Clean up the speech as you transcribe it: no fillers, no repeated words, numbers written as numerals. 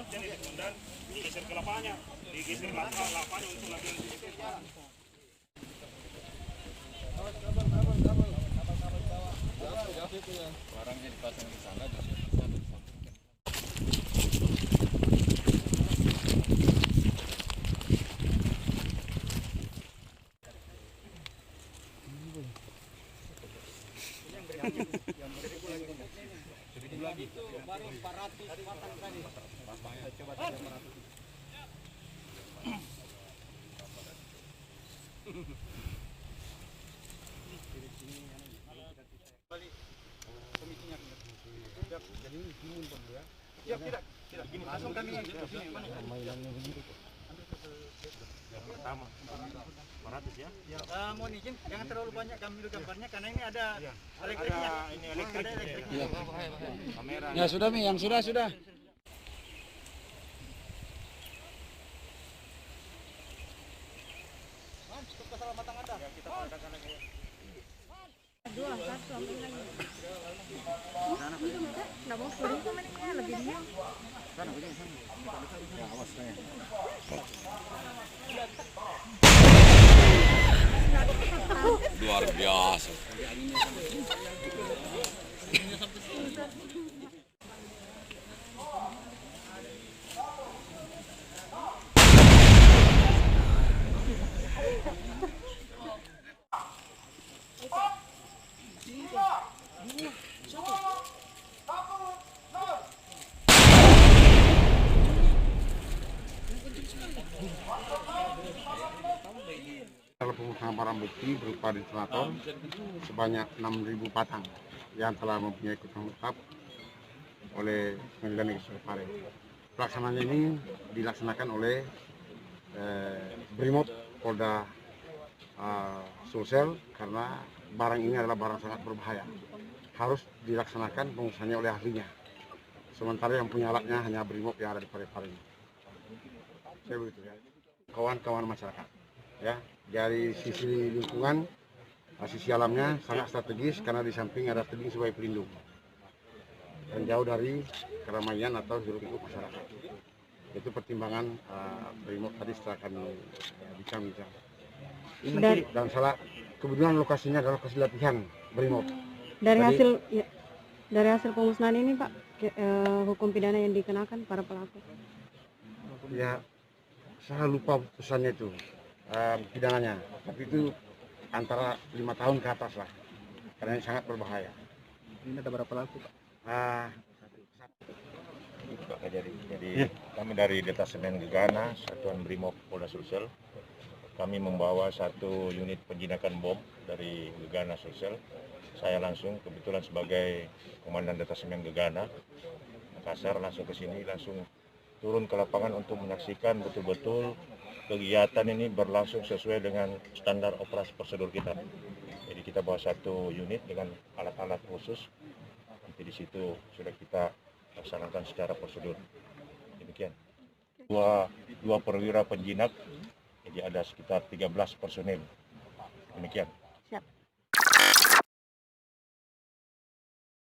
Ini kemudian digeser ke lapanya, digeser lapanya untuk latihan di situ. Barangnya dipasang di sana. Itu baru 400 pasang tadi. Coba 400. Tidak. Gini, langsung kami sini. Yang pertama 400 ya. Mohon izin, jangan terlalu banyak kami gambarnya karena ini ada elektriknya. Ini elektriknya. Iya. Kamera. Ya sudah Mi, yang sudah. Untuk keselamatan Anda. Ya, kita peradakan lagi. Dua, satu, ambil lagi. Nggak mau pulang sama dia, lebih diam. Ya, awas saya. Luar biasa. Kalau pemusnahan barang bukti berupa detonator sebanyak 6.000 patang yang telah mempunyai keterangan tetap oleh Pengadilan Negeri Surabaya. Pelaksanaannya ini dilaksanakan oleh Brimob Polda Sulsel karena barang ini adalah barang sangat berbahaya. Harus dilaksanakan pemusnahannya oleh ahlinya. Sementara yang punya alatnya hanya Brimob yang ada di Parepare. Saya begitu ya. Kawan-kawan masyarakat, ya dari sisi lingkungan, sisi alamnya sangat strategis karena di samping ada tebing sebagai pelindung dan jauh dari keramaian atau hiruk-pikuk masyarakat. Itu pertimbangan Brimob tadi setelah kami bincang-bincang. Dan salah kebetulan lokasinya adalah lokasi latihan Brimob. Dari hasil pemusnahan ini Pak, hukum pidana yang dikenakan para pelaku. Ya, saya lupa putusannya itu. Pidananya, tapi itu antara 5 tahun ke atas lah, karena ini sangat berbahaya. Ini ada berapa pelaku, Pak? Jadi kami dari Detasemen Gegana, Satuan Brimob Polda Sulsel, kami membawa satu unit penjinakan bom dari Gegana Sulsel. Saya langsung kebetulan sebagai Komandan Detasemen Gegana Makassar langsung ke sini, langsung turun ke lapangan untuk menyaksikan betul-betul kegiatan ini berlangsung sesuai dengan standar operasi prosedur kita. Jadi kita bawa satu unit dengan alat-alat khusus. Nanti di situ sudah kita laksanakan secara prosedur. Demikian. Dua perwira penjinak, jadi ada sekitar 13 personil. Demikian. Siap.